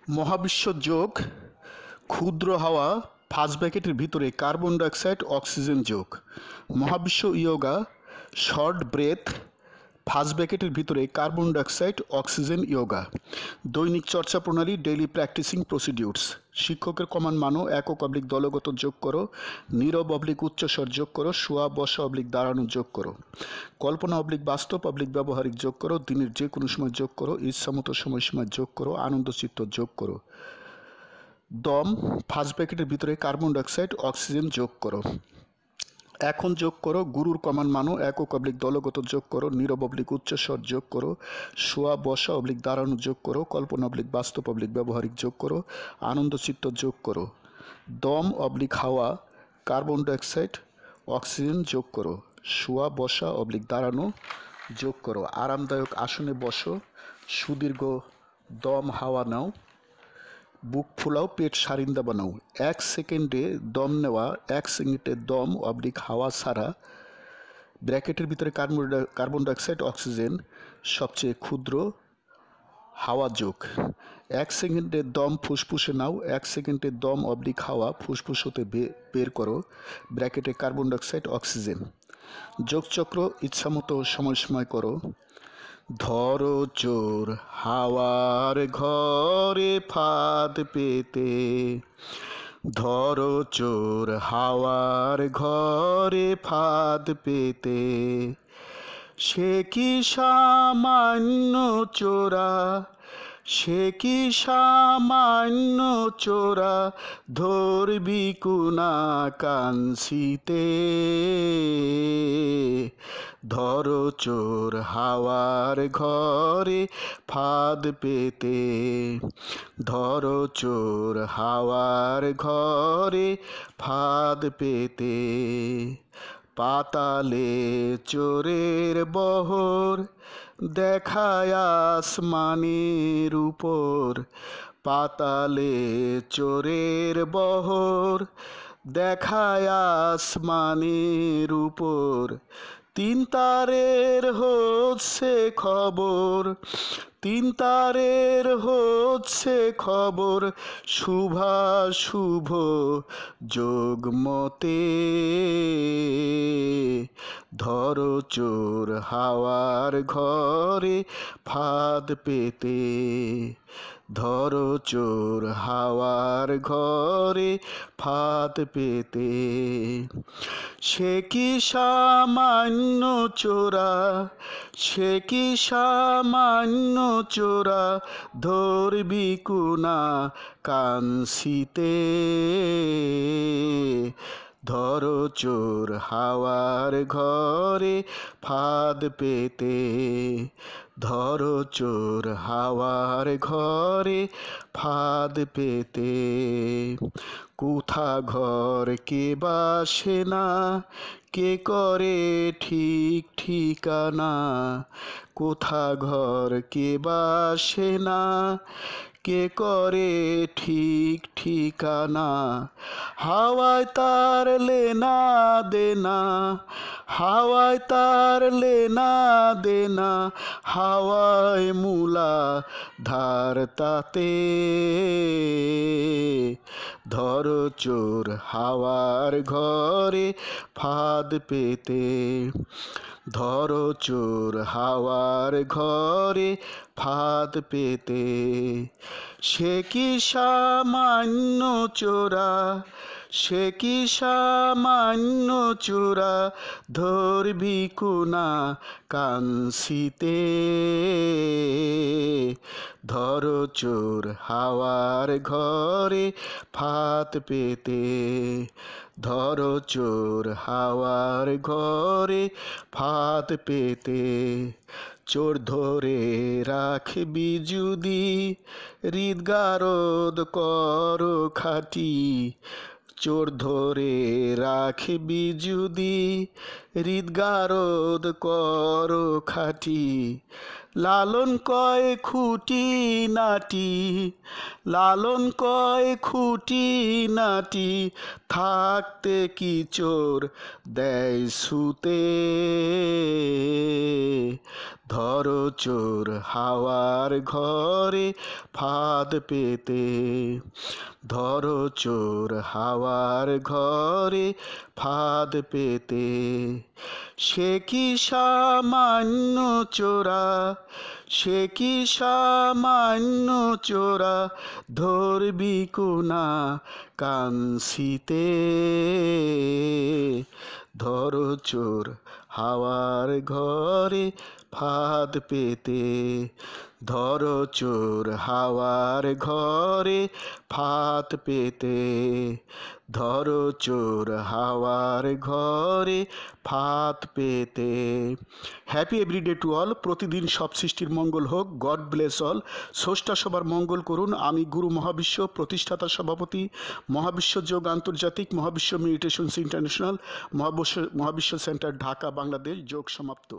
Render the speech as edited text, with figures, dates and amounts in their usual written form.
মহাবিশ্ব যোগ, ক্ষুদ্র হাওয়া, ফার্স্ট ব্র্যাকেটের ভিতরে কার্বন ডাইঅক্সাইড অক্সিজেন যোগ। মহাবিশ্ব ইয়োগা, শর্ট ব্রেথ, ফার্স্ট ব্র্যাকেটের ভিতরে কার্বন ডাইঅক্সাইড অক্সিজেন ইয়োগা। দৈনিক চর্চা প্রণালী, ডেইলি প্র্যাকটিসিং প্রসিডিউরস। শিক্ষকের কমান মানো, একক অবলিক দলগত যোগ করো, নীরব অবলিক উচ্চস্বর যোগ করো, শোয়া বসা অবলিক দাঁড়ানো যোগ করো, কল্পনা অবলিক বাস্তব অবলিক ব্যবহারিক যোগ করো, দিনের যে কোনো সময় যোগ করো, ইচ্ছামতো সময়সীমা যোগ করো, আনন্দচিত্ত যোগ করো। দম, ফার্স্ট ব্র্যাকেটের ভিতরে কার্বন ডাইঅক্সাইড অক্সিজেন যোগ করো। এখন যোগ করো, গুরুর কমান মানো, একক অবলিক দলগত যোগ করো, নীরব অবলিক উচ্চস্বর যোগ করো, শোয়া বসা অবলিক দাঁড়ানো যোগ করো, কল্পনা অবলিক বাস্তব অবলিক ব্যবহারিক যোগ করো, আনন্দচিত্ত যোগ করো। দম অবলিক হাওয়া, কার্বন ডাইঅক্সাইড অক্সিজেন যোগ করো, শোয়া বসা অবলিক দাঁড়ানো যোগ করো। আরামদায়ক আসনে বসো, সুদীর্ঘ দম হাওয়া নাও, বুক ফুলাও, পেট সারিন্দা বানাও। 1 সেকেন্ডে দম নেওয়া, 1 সেকেন্ডে দম অবলিক হাওয়া ছাড়া, ব্র্যাকেটের ভিতরে কার্বন ডাইঅক্সাইড অক্সিজেন সবচেয়ে ক্ষুদ্র হাওয়া যোগ। 1 সেকেন্ডে দম ফুসফুসে নাও, 1 সেকেন্ডে দম অবলিক হাওয়া ফুসফুস হতে বের করো, ব্র্যাকেটে কার্বন ডাইঅক্সাইড অক্সিজেন। যোগচক্র ইচ্ছামতো সময়সময় করো। ধরো চোর হাওয়ার ঘরে ফাঁদ পেতে, ধরো চোর হাওয়ার ঘরে ফাঁদ পেতে, সে কি সামান্য চোরা, সে কি সামান্য চোরা, ধরবি কুনা কাঞ্চিতে। ধরো চোর হাওয়ার ঘরে ফাঁদ পেতে, ধরো চোর হাওয়ার ঘরে ফাঁদ পেতে। পাতালে চোরের বহর দেখায় আসমানের উপর, পাতালে চোরের বহর দেখায় আসমানের উপর। 3 তারের হচ্ছে খবর, 3 তারের হচ্ছে খবর, শুভাশুভ যোগমতে। ধরো চোর হাওয়ার ঘরে ফাঁদ পেতে, ধরো চোর হাওয়ার ঘরে ফাঁদ পেতে। সে কি সামান্য চোরা, সে কি সামান্য চোরা, ধরবি কুনা কাঞ্চিতে। ধরো চোর হাওয়ার ঘরে ফাঁদ পেতে, ধরো চোর হাওয়ার ঘরে ফাঁদ পেতে। কোথা ঘর কে বাসে না, কে করে ঠিক ঠিকানা। কোথা ঘর কে বাসে না, কে করে ঠিক ঠিকানা। হাওয়ায় তার লেনা দেনা, হাওয়ায় তার লেনা দেনা, হাওয়ায় মূলা ধার তাতে। ধরো চোর হাওয়ার ঘরে ফাঁদ পেতে, ধরো চোর হাওয়ার ঘরে ফাঁদ পেতে। সে কি সামান্য চোরা, সে কি সামান্য চোরা, ধরবি কুনা কাঞ্চিতে। ধরো চোর হাওয়ার ঘরে ফাঁদ পেতে, ধরো চোর হাওয়ার ঘরে ফাঁদ পেতে। চোর ধরে রাখবি যদি, হৃদগারদ করো খাটি। চোর ধরে রাখবি যদি, হৃদগারদ করো খাটি। লালন কয় খুঁটি নাটি, লালন কয় খুঁটি নাটি, থাকতে কি চোর দেয় ছুতে। ধরো চোর হাওয়ার ঘরে ফাঁদ পেতে, ধরো চোর হাওয়ার ঘরে ফাঁদ পেতে। সে কি সামান্য চোরা, সে কি সামান্য চোরা, ধরবি কোনা কানসিতে। ধরো চোর হাওয়ার ঘরে ফাঁদ পেতে, ধরো চোর হাওয়ার ঘরে ফাঁদ পেতে, ধরো চোর হাওয়ার ঘরে ফাঁদ পেতে। Happy everyday to all. প্রতিদিন সব সৃষ্টির মঙ্গল হোক। God bless all. স্রষ্টা সবার মঙ্গল করুন। আমি গুরু মহাবিশ্ব প্রতিষ্ঠাতা সভাপতি, মহাবিশ্ব যোগ আন্তর্জাতিক, মহাবিশ্ব মেডিটেশনস ইন্টারন্যাশনাল, মহাবিশ্ব সেন্টার, ঢাকা, বাংলাদেশ। যোগ সমাপ্ত।